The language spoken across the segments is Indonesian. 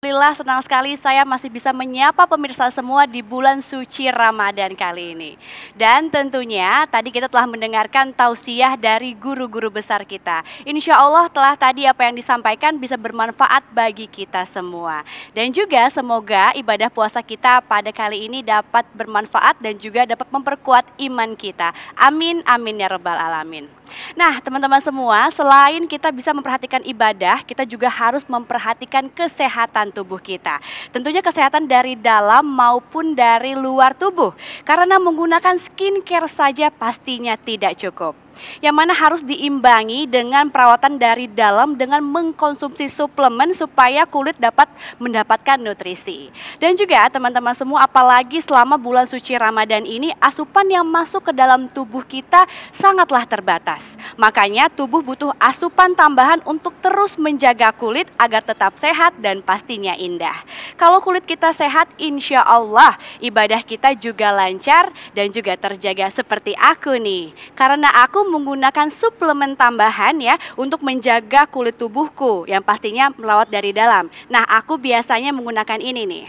Alhamdulillah senang sekali saya masih bisa menyapa pemirsa semua di bulan suci Ramadan kali ini. Dan tentunya tadi kita telah mendengarkan tausiah dari guru-guru besar kita. Insya Allah telah tadi apa yang disampaikan bisa bermanfaat bagi kita semua. Dan juga semoga ibadah puasa kita pada kali ini dapat bermanfaat dan juga dapat memperkuat iman kita. Amin, amin ya rabbal alamin. Nah teman-teman semua, selain kita bisa memperhatikan ibadah, kita juga harus memperhatikan kesehatan tubuh kita. Tentunya kesehatan dari dalam maupun dari luar tubuh. Karena menggunakan skincare saja pastinya tidak cukup. Yang mana harus diimbangi dengan perawatan dari dalam dengan mengkonsumsi suplemen supaya kulit dapat mendapatkan nutrisi. Dan juga teman-teman semua, apalagi selama bulan suci Ramadan ini asupan yang masuk ke dalam tubuh kita sangatlah terbatas. Makanya tubuh butuh asupan tambahan untuk terus menjaga kulit agar tetap sehat dan pastinya indah. Kalau kulit kita sehat, insya Allah ibadah kita juga lancar dan juga terjaga seperti aku nih. Karena aku menggunakan suplemen tambahan ya untuk menjaga kulit tubuhku yang pastinya melawat dari dalam. Nah, aku biasanya menggunakan ini nih.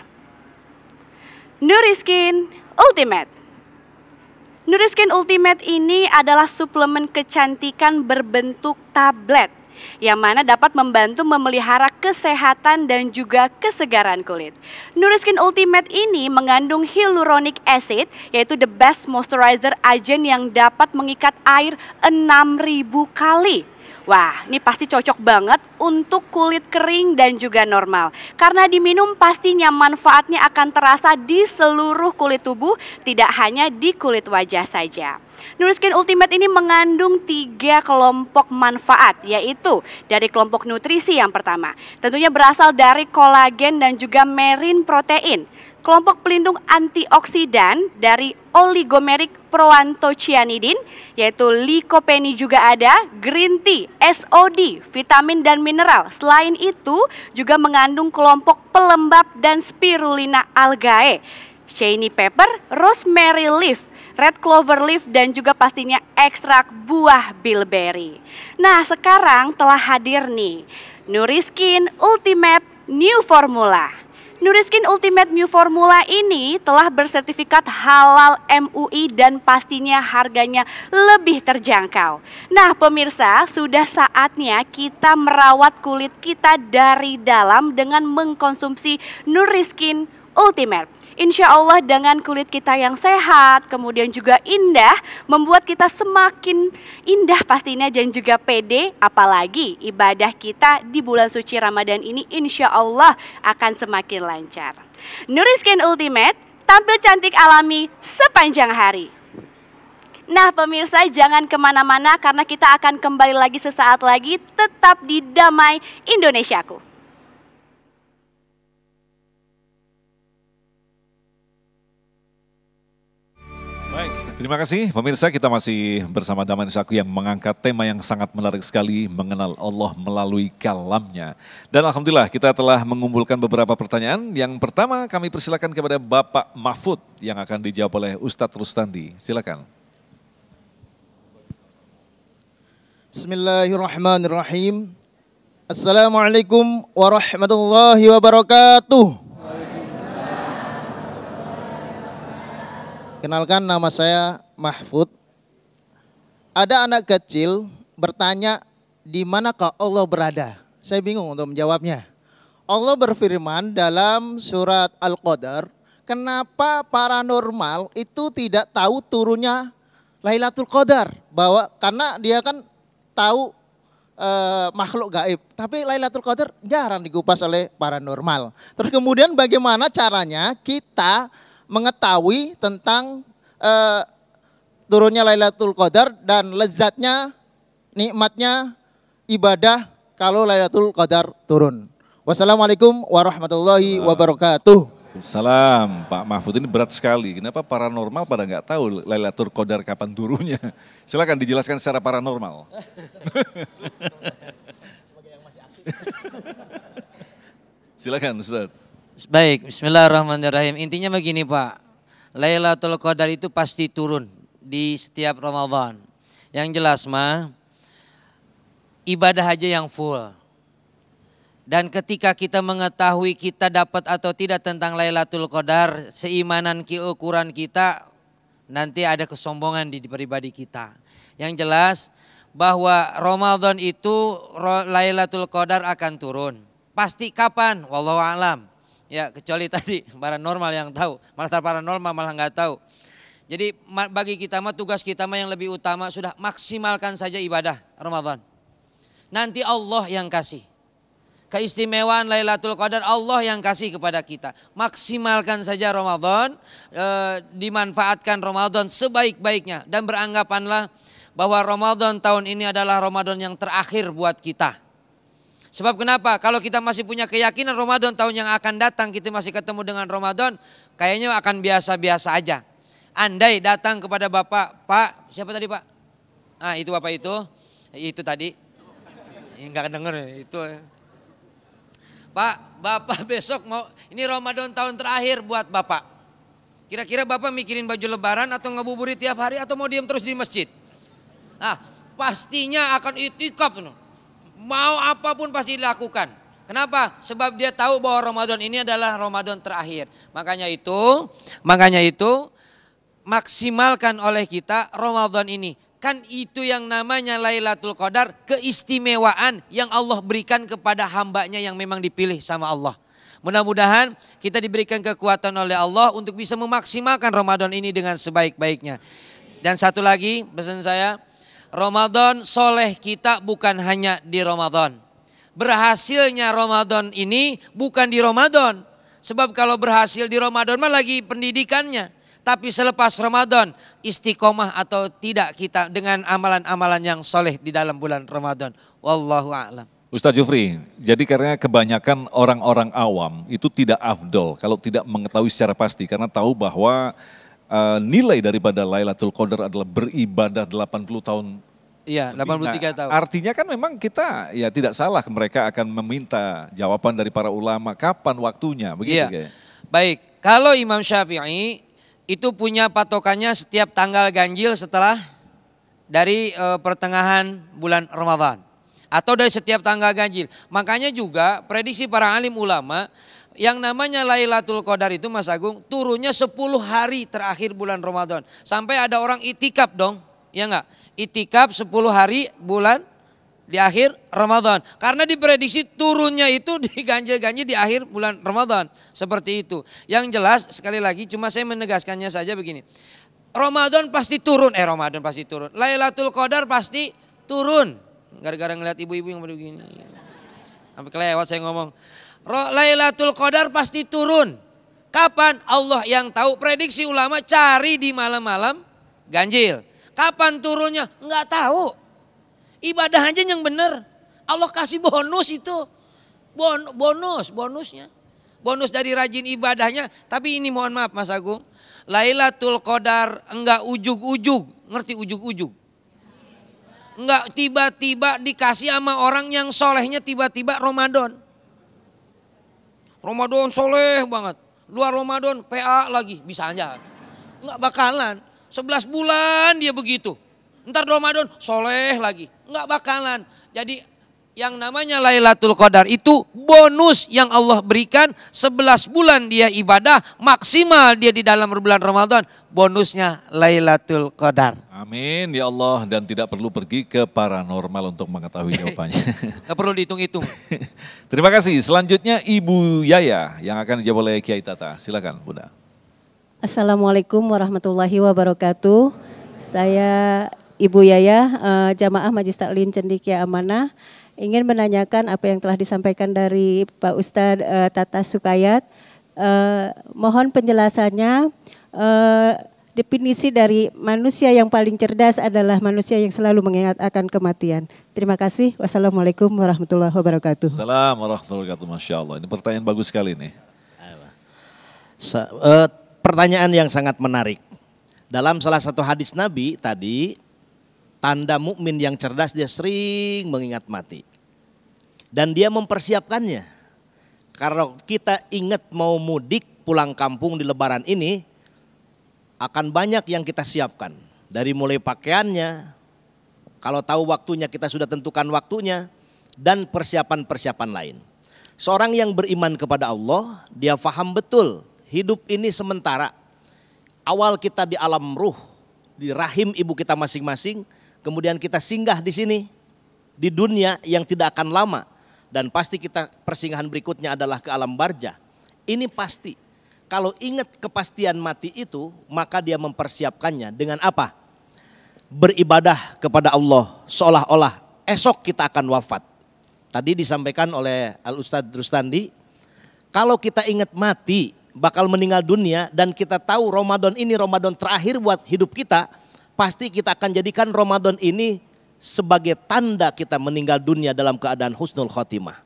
Nuriskin Ultimate. Nuriskin Ultimate ini adalah suplemen kecantikan berbentuk tablet yang mana dapat membantu memelihara kesehatan dan juga kesegaran kulit. Nuriskin Ultimate ini mengandung hyaluronic acid, yaitu the best moisturizer agent yang dapat mengikat air 6.000 kali. Wah, ini pasti cocok banget untuk kulit kering dan juga normal. Karena diminum pastinya manfaatnya akan terasa di seluruh kulit tubuh, tidak hanya di kulit wajah saja. Nuriskin Ultimate ini mengandung 3 kelompok manfaat, yaitu dari kelompok nutrisi yang pertama. Tentunya berasal dari kolagen dan juga marine protein. Kelompok pelindung antioksidan dari oligomeric proanthocyanidin, yaitu lycopene juga ada, green tea, SOD, vitamin dan mineral. Selain itu juga mengandung kelompok pelembab dan spirulina algae, shiny pepper, rosemary leaf, red clover leaf, dan juga pastinya ekstrak buah bilberry. Nah sekarang telah hadir nih Nuriskin Ultimate New Formula. Nuriskin Ultimate New Formula ini telah bersertifikat halal MUI dan pastinya harganya lebih terjangkau. Nah pemirsa, sudah saatnya kita merawat kulit kita dari dalam dengan mengkonsumsi Nuriskin Ultimate. Insya Allah dengan kulit kita yang sehat, kemudian juga indah, membuat kita semakin indah pastinya dan juga pede. Apalagi ibadah kita di bulan suci Ramadan ini insya Allah akan semakin lancar. Nuriskin Ultimate, tampil cantik alami sepanjang hari. Nah pemirsa, jangan kemana-mana karena kita akan kembali lagi sesaat lagi, tetap di Damai Indonesiaku. Baik, terima kasih pemirsa, kita masih bersama Damai Indonesiaku yang mengangkat tema yang sangat menarik sekali, mengenal Allah melalui kalamnya. Dan Alhamdulillah kita telah mengumpulkan beberapa pertanyaan. Yang pertama kami persilakan kepada Bapak Mahfud yang akan dijawab oleh Ustadz Rustandi. Silakan. Bismillahirrahmanirrahim. Assalamualaikum warahmatullahi wabarakatuh. Kenalkan, nama saya Mahfud. Ada anak kecil bertanya, di manakah Allah berada? Saya bingung untuk menjawabnya. Allah berfirman dalam surat Al-Qadar, kenapa paranormal itu tidak tahu turunnya Lailatul Qadar? Karena dia kan tahu makhluk gaib, tapi Lailatul Qadar jarang dikupas oleh paranormal. Terus kemudian bagaimana caranya kita mengetahui tentang turunnya Lailatul Qadar dan lezatnya, nikmatnya ibadah kalau Lailatul Qadar turun. Wassalamualaikum warahmatullahi wabarakatuh. Salam Pak Mahfud, ini berat sekali. Kenapa paranormal pada nggak tahu Lailatul Qadar kapan turunnya? Silakan dijelaskan secara paranormal. Silakan Ustaz. Baik, bismillahirrahmanirrahim. Intinya begini Pak, Lailatul Qadar itu pasti turun di setiap Ramadan. Yang jelas mah, ibadah aja yang full. Dan ketika kita mengetahui kita dapat atau tidak tentang Lailatul Qadar, seimanan ukuran kita, nanti ada kesombongan di pribadi kita. Yang jelas bahwa Ramadan itu Lailatul Qadar akan turun. Pasti kapan? Wallahu a'lam. Ya, kecuali tadi paranormal yang tahu. Malah paranormal malah nggak tahu. Jadi bagi kita mah tugas kita mah yang lebih utama sudah maksimalkan saja ibadah Ramadan. Nanti Allah yang kasih. Keistimewaan Lailatul Qadar Allah yang kasih kepada kita. Maksimalkan saja Ramadan, dimanfaatkan Ramadan sebaik-baiknya. Dan beranggapanlah bahwa Ramadan tahun ini adalah Ramadan yang terakhir buat kita. Sebab kenapa? Kalau kita masih punya keyakinan Ramadan tahun yang akan datang kita masih ketemu dengan Ramadan, kayaknya akan biasa-biasa aja. Andai datang kepada Bapak, Pak, siapa tadi Pak? Ah itu Bapak itu tadi. Enggak kedenger itu. Pak, Bapak besok mau, ini Ramadan tahun terakhir buat Bapak. Kira-kira Bapak mikirin baju lebaran atau ngabuburit tiap hari atau mau diam terus di masjid? Nah, pastinya akan itikaf. Mau apapun pasti dilakukan. Kenapa? Sebab dia tahu bahwa Ramadan ini adalah Ramadan terakhir. Makanya itu maksimalkan oleh kita Ramadan ini. Kan itu yang namanya Lailatul Qadar, keistimewaan yang Allah berikan kepada hambanya yang memang dipilih sama Allah. Mudah-mudahan kita diberikan kekuatan oleh Allah untuk bisa memaksimalkan Ramadan ini dengan sebaik-baiknya. Dan satu lagi pesan saya, Ramadan soleh kita bukan hanya di Ramadan. Berhasilnya Ramadan ini bukan di Ramadan. Sebab kalau berhasil di Ramadan mah lagi pendidikannya. Tapi selepas Ramadan istiqomah atau tidak kita dengan amalan-amalan yang soleh di dalam bulan Ramadan. Wallahu a'lam. Ustaz Jufri, jadi karena kebanyakan orang-orang awam itu tidak afdol kalau tidak mengetahui secara pasti. Karena tahu bahwa nilai daripada Lailatul Qadar adalah beribadah 80 tahun. Iya, 83 tahun. Artinya kan memang kita ya tidak salah mereka akan meminta jawaban dari para ulama kapan waktunya. Begitu iya. Baik, kalau Imam Syafi'i itu punya patokannya setiap tanggal ganjil setelah dari pertengahan bulan Ramadan. Atau dari setiap tanggal ganjil. Makanya juga prediksi para alim ulama yang namanya Lailatul Qadar itu Mas Agung turunnya 10 hari terakhir bulan Ramadan. Sampai ada orang itikaf dong, ya enggak? Itikaf 10 hari bulan di akhir Ramadan. Karena diprediksi turunnya itu di ganjil-ganjil di akhir bulan Ramadan. Seperti itu. Yang jelas sekali lagi cuma saya menegaskannya saja begini. Ramadan pasti turun. Lailatul Qadar pasti turun. Gara-gara ngeliat ibu-ibu yang begini. Sampai kelewat saya ngomong. Lailatul Qadar pasti turun. Kapan? Allah yang tahu. Prediksi ulama cari di malam-malam ganjil. Kapan turunnya? Enggak tahu. Ibadah aja yang benar. Allah kasih bonus itu. Bonusnya. Bonus dari rajin ibadahnya. Tapi ini mohon maaf Mas Agung. Lailatul Qadar enggak ujug-ujug. Ngerti ujug-ujug? Enggak tiba-tiba dikasih sama orang yang solehnya tiba-tiba Ramadan. Ramadan soleh banget. Luar Ramadan PA lagi. Bisa aja. Enggak bakalan. 11 bulan dia begitu. Ntar Ramadan soleh lagi. Enggak bakalan. Jadi yang namanya Lailatul Qadar itu bonus yang Allah berikan 11 bulan dia ibadah. Maksimal dia di dalam bulan Ramadan. Bonusnya Lailatul Qadar. Amin ya Allah, dan tidak perlu pergi ke paranormal untuk mengetahui jawabannya. Gak perlu dihitung-hitung. Terima kasih. Selanjutnya Ibu Yaya yang akan dijawab oleh Kiai Tata. Silakan Bunda. Assalamualaikum warahmatullahi wabarakatuh. Saya Ibu Yaya, Jamaah Majelis Taklim Cendekia Amanah, ingin menanyakan apa yang telah disampaikan dari Pak Ustadz Tata Sukayat. Mohon penjelasannya, definisi dari manusia yang paling cerdas adalah manusia yang selalu mengingat akan kematian. Terima kasih. Wassalamualaikum warahmatullahi wabarakatuh. Assalamualaikum warahmatullahi wabarakatuh. Masya Allah, ini pertanyaan bagus sekali nih. Pertanyaan yang sangat menarik. Dalam salah satu hadis Nabi tadi, tanda mukmin yang cerdas dia sering mengingat mati. Dan dia mempersiapkannya. Karena kita ingat mau mudik pulang kampung di lebaran ini, akan banyak yang kita siapkan. Dari mulai pakaiannya, kalau tahu waktunya kita sudah tentukan waktunya, dan persiapan-persiapan lain. Seorang yang beriman kepada Allah, dia faham betul hidup ini sementara. Awal kita di alam ruh, di rahim ibu kita masing-masing, kemudian kita singgah di sini, di dunia yang tidak akan lama. Dan pasti kita persinggahan berikutnya adalah ke alam barzah. Ini pasti. Kalau ingat kepastian mati itu, maka dia mempersiapkannya dengan apa? Beribadah kepada Allah, seolah-olah esok kita akan wafat. Tadi disampaikan oleh Al-Ustadz Rustandi, kalau kita ingat mati, bakal meninggal dunia, dan kita tahu Ramadan ini Ramadan terakhir buat hidup kita, pasti kita akan jadikan Ramadan ini sebagai tanda kita meninggal dunia dalam keadaan husnul khotimah.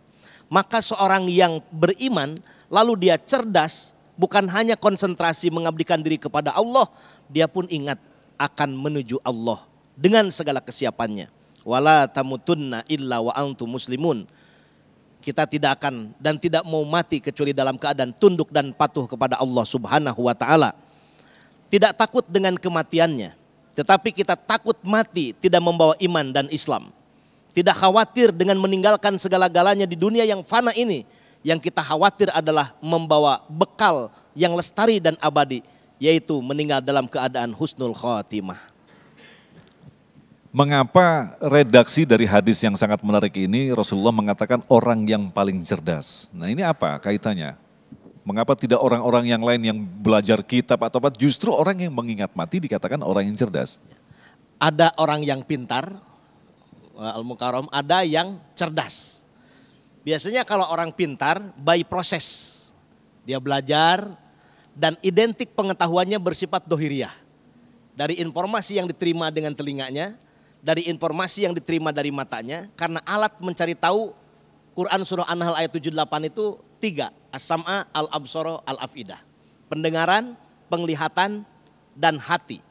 Maka seorang yang beriman, lalu dia cerdas, bukan hanya konsentrasi mengabdikan diri kepada Allah, dia pun ingat akan menuju Allah dengan segala kesiapannya. Wala tamutunna illa wa antum muslimun. Kita tidak akan dan tidak mau mati kecuali dalam keadaan tunduk dan patuh kepada Allah Subhanahu wa taala. Tidak takut dengan kematiannya, tetapi kita takut mati tidak membawa iman dan Islam. Tidak khawatir dengan meninggalkan segala-galanya di dunia yang fana ini. Yang kita khawatir adalah membawa bekal yang lestari dan abadi, yaitu meninggal dalam keadaan husnul khotimah. Mengapa redaksi dari hadis yang sangat menarik ini Rasulullah mengatakan orang yang paling cerdas? Nah ini apa kaitannya? Mengapa tidak orang-orang yang lain yang belajar kitab atau apa, justru orang yang mengingat mati dikatakan orang yang cerdas? Ada orang yang pintar, Al-Mukarram, ada yang cerdas. Biasanya kalau orang pintar by proses, dia belajar dan identik pengetahuannya bersifat dohiriyah. Dari informasi yang diterima dengan telinganya, dari informasi yang diterima dari matanya, karena alat mencari tahu Quran surah An-Nahl ayat 78 itu 3, as-sam'a, al-absara, al-afidah. Pendengaran, penglihatan, dan hati.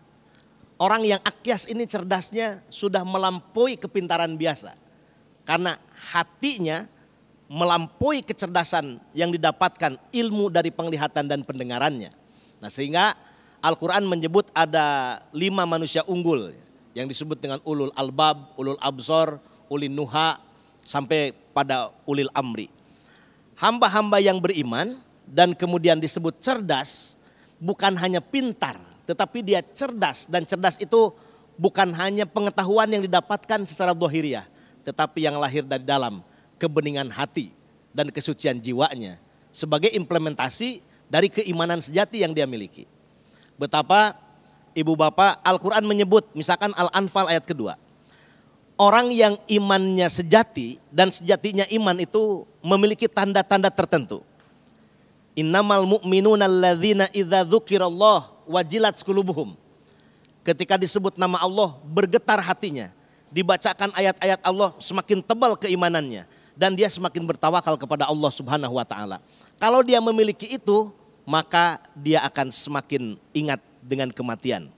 Orang yang akyas ini cerdasnya sudah melampaui kepintaran biasa. Karena hatinya melampaui kecerdasan yang didapatkan ilmu dari penglihatan dan pendengarannya. Nah sehingga Al-Quran menyebut ada 5 manusia unggul yang disebut dengan ulul albab, ulul absor, ulil nuha, sampai pada ulil amri. Hamba-hamba yang beriman dan kemudian disebut cerdas, bukan hanya pintar, tetapi dia cerdas. Dan cerdas itu bukan hanya pengetahuan yang didapatkan secara dohiriyah, tetapi yang lahir dari dalam kebeningan hati dan kesucian jiwanya sebagai implementasi dari keimanan sejati yang dia miliki. Betapa ibu bapak Al-Quran menyebut, misalkan Al-Anfal ayat kedua, orang yang imannya sejati dan sejatinya iman itu memiliki tanda-tanda tertentu. Innamal mu'minuna alladzina idza dzukirallah wajilat qulubuhum. Ketika disebut nama Allah bergetar hatinya, dibacakan ayat-ayat Allah semakin tebal keimanannya dan dia semakin bertawakal kepada Allah Subhanahu wa taala. Kalau dia memiliki itu, maka dia akan semakin ingat dengan kematian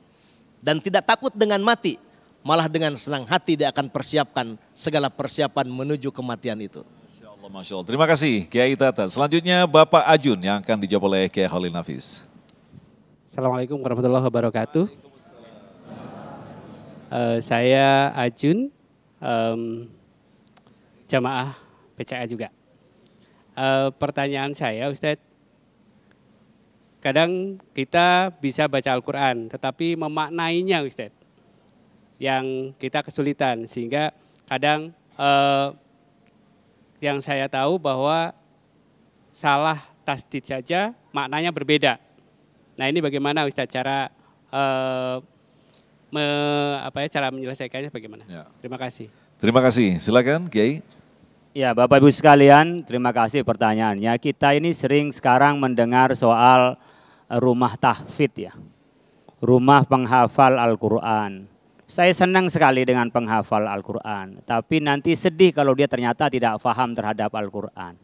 dan tidak takut dengan mati, malah dengan senang hati dia akan persiapkan segala persiapan menuju kematian itu. Masya Allah. Terima kasih Kiai Tata. Selanjutnya Bapak Ajun yang akan dijawab oleh Kiai Khalil Nafis. Assalamualaikum warahmatullahi wabarakatuh. Saya Ajun, jamaah PCA juga. Pertanyaan saya Ustadz, kadang kita bisa baca Al-Quran, tetapi memaknainya Ustadz, yang kita kesulitan. Sehingga kadang yang saya tahu bahwa salah tasdid saja maknanya berbeda. Nah ini bagaimana Ustadz cara cara menyelesaikannya bagaimana? Ya. Terima kasih. Terima kasih. Silakan Kiai. Ya Bapak Ibu sekalian, terima kasih pertanyaannya. Kita ini sering sekarang mendengar soal rumah tahfidz ya, rumah penghafal Al-Quran. Saya senang sekali dengan penghafal Al-Quran, tapi nanti sedih kalau dia ternyata tidak paham terhadap Al-Quran.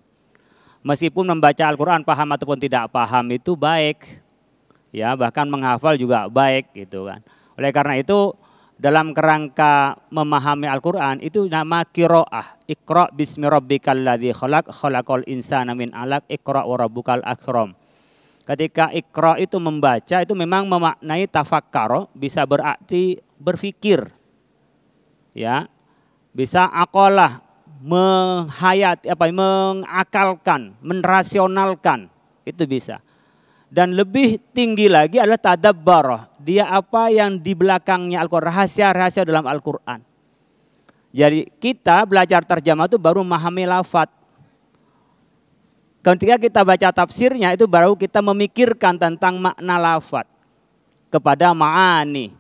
Meskipun membaca Al-Quran paham ataupun tidak paham itu baik, ya bahkan menghafal juga baik gitu kan. Oleh karena itu dalam kerangka memahami Al-Quran itu nama qiraah. Iqra bismi rabbikal ladzi khalaq, khalaqal insana min 'alaq, iqra wa rabbukal akram. Ketika iqra itu membaca itu memang memaknai tafakkar, bisa berarti berfikir. Ya. Bisa aqalah, mengakalkan, menrasionalkan, itu bisa. Dan lebih tinggi lagi adalah tadabbar. Dia apa yang di belakangnya Al-Quran, rahasia-rahasia dalam Al-Quran. Jadi kita belajar terjemah itu baru memahami lafadz. Ketika kita baca tafsirnya itu baru kita memikirkan tentang makna lafadz kepada ma'ani.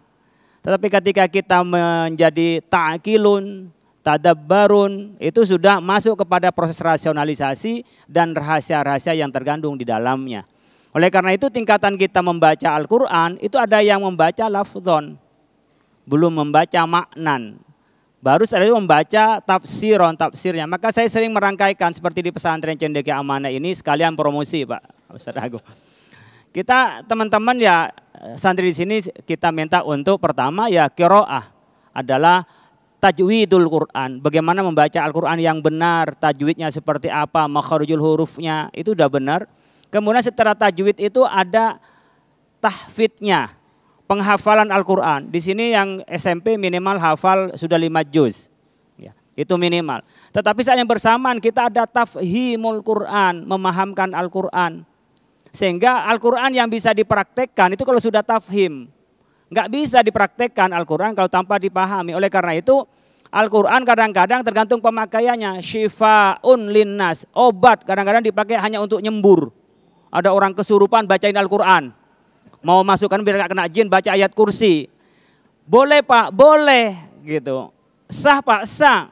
Tetapi ketika kita menjadi ta'kilun, tadabbarun, itu sudah masuk kepada proses rasionalisasi dan rahasia-rahasia yang tergandung di dalamnya. Oleh karena itu tingkatan kita membaca Al-Quran itu ada yang membaca lafzon, belum membaca maknan. Baru setelah itu membaca tafsirnya. Maka saya sering merangkaikan seperti di pesantren Cendekia Amanah ini sekalian promosi Pak Ustaz Agung. Kita teman-teman ya santri di sini kita minta untuk pertama ya qiraah adalah tajwidul Quran. Bagaimana membaca Al-Quran yang benar, tajwidnya seperti apa, makharijul hurufnya itu udah benar. Kemudian setelah tajwid itu ada tahfidnya, penghafalan Al-Quran. Di sini yang SMP minimal hafal sudah 5 juz. Ya, itu minimal. Tetapi saat yang bersamaan kita ada tafhimul Quran, memahamkan Al-Quran. Sehingga Al-Quran yang bisa dipraktekkan itu kalau sudah tafhim. Nggak bisa dipraktekkan Al-Quran kalau tanpa dipahami. Oleh karena itu Al-Quran kadang-kadang tergantung pemakaiannya. Syifa'un linnas, obat kadang-kadang dipakai hanya untuk nyembur. Ada orang kesurupan bacain Al-Quran. Mau masukkan biar gak kena jin baca ayat kursi. Boleh Pak, boleh gitu. Sah Pak, sah.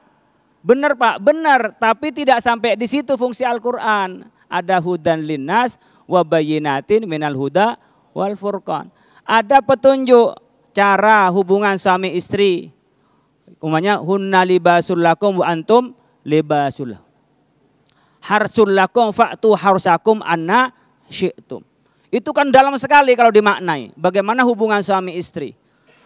Benar Pak, benar. Tapi tidak sampai di situ fungsi Al-Quran. Ada hudan linnas wa bayyinatin minal huda wal furqan. Ada petunjuk cara hubungan suami istri. Umumnya hunna libasul lakum wa antum libasul. Harsul lakum fa'tu harsakum anna syi'tum. Itu kan dalam sekali kalau dimaknai. Bagaimana hubungan suami istri.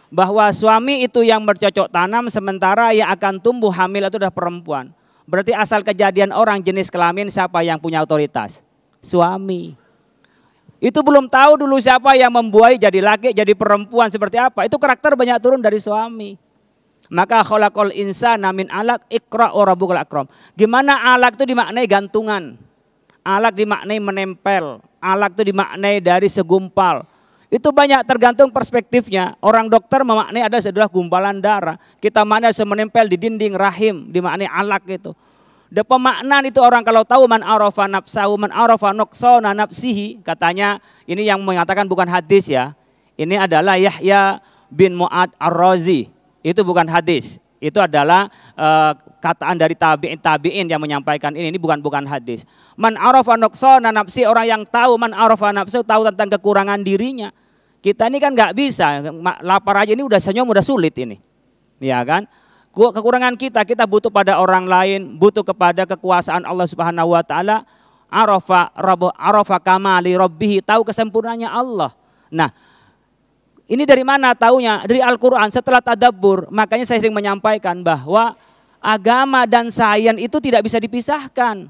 Bahwa suami itu yang bercocok tanam sementara yang akan tumbuh hamil itu adalah perempuan. Berarti asal kejadian orang jenis kelamin siapa yang punya otoritas? Suami. Itu belum tahu dulu siapa yang membuai jadi laki, jadi perempuan seperti apa. Itu karakter banyak turun dari suami. Maka khalaqal insana min alaq iqra wa rabbukal akram. Gimana alaq itu dimaknai gantungan. Alaq dimaknai menempel. Alaq itu dimaknai dari segumpal. Itu banyak tergantung perspektifnya. Orang dokter memaknai ada adalah gumpalan darah. Kita maknai menempel di dinding rahim. Dimaknai alaq itu. Dan pemaknaan itu orang kalau tahu man arafa nafsahu man arafa nuqsana nafsihi. Katanya ini yang mengatakan bukan hadis ya. Ini adalah Yahya bin Mu'ad Ar-Razi. Itu bukan hadis. Itu adalah kataan dari tabi'in yang menyampaikan ini bukan hadis. Man arafa nuqsana nafsi, orang yang tahu man arafa nafsu, tahu tentang kekurangan dirinya. Kita ini kan nggak bisa, lapar aja ini udah senyum udah sulit ini. Ya kan? Kekurangan kita butuh pada orang lain, butuh kepada kekuasaan Allah Subhanahu wa taala. Arafa kamali rabbih, tahu kesempurnaannya Allah. Nah, ini dari mana taunya? Dari Al-Quran setelah tadabbur. Makanya saya sering menyampaikan bahwa agama dan sains itu tidak bisa dipisahkan.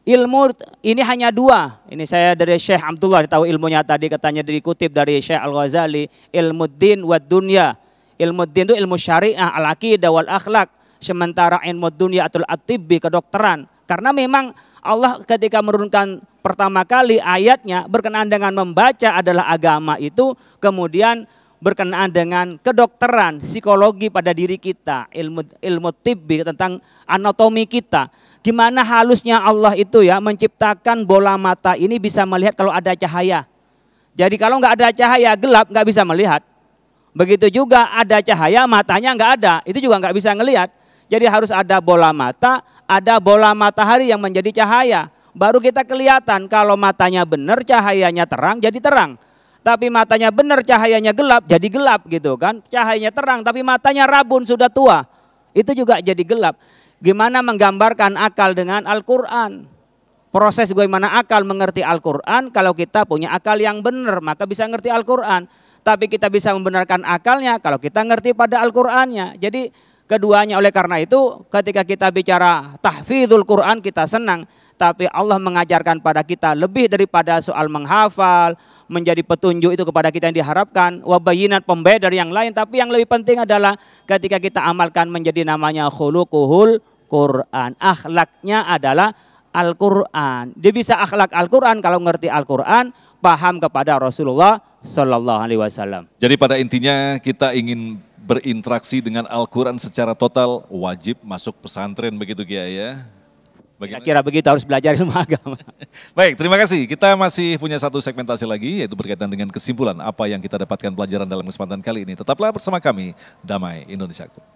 Ilmu ini hanya dua. Ini saya dari Syekh Abdullah tahu ilmunya tadi katanya dikutip dari Syekh Al-Ghazali. Ilmu din wa dunya. Ilmu din itu ilmu syariah, al-aqidah wal akhlak. Sementara ilmu dunya atau at-tibbi kedokteran. Karena memang Allah ketika menurunkan pertama kali ayatnya berkenaan dengan membaca adalah agama itu, kemudian berkenaan dengan kedokteran, psikologi pada diri kita, ilmu tibbi tentang anatomi kita. Gimana halusnya Allah itu ya menciptakan bola mata ini bisa melihat kalau ada cahaya. Jadi kalau nggak ada cahaya gelap nggak bisa melihat. Begitu juga ada cahaya matanya nggak ada, itu juga nggak bisa ngelihat. Jadi harus ada bola mata, ada bola matahari yang menjadi cahaya. Baru kita kelihatan kalau matanya benar cahayanya terang jadi terang. Tapi matanya benar cahayanya gelap jadi gelap gitu kan. Cahayanya terang tapi matanya rabun sudah tua. Itu juga jadi gelap. Gimana menggambarkan akal dengan Al-Quran. Proses bagaimana akal mengerti Al-Quran. Kalau kita punya akal yang benar maka bisa ngerti Al-Quran. Tapi kita bisa membenarkan akalnya kalau kita ngerti pada Al-Qurannya. Jadi keduanya oleh karena itu ketika kita bicara tahfidzul Quran kita senang. Tapi Allah mengajarkan pada kita lebih daripada soal menghafal, menjadi petunjuk itu kepada kita yang diharapkan, wabayinat pembeda dari yang lain. Tapi yang lebih penting adalah ketika kita amalkan menjadi namanya khuluquhul Quran. Akhlaknya adalah Al-Quran. Dia bisa akhlak Al-Quran kalau ngerti Al-Quran, paham kepada Rasulullah Sallallahu Alaihi Wasallam. Jadi pada intinya kita ingin berinteraksi dengan Al-Quran secara total, wajib masuk pesantren begitu Kiai ya. Kira-kira begitu, harus belajar ilmu agama. Baik, terima kasih. Kita masih punya satu segmentasi lagi, yaitu berkaitan dengan kesimpulan apa yang kita dapatkan pelajaran dalam kesempatan kali ini. Tetaplah bersama kami, Damai Indonesiaku.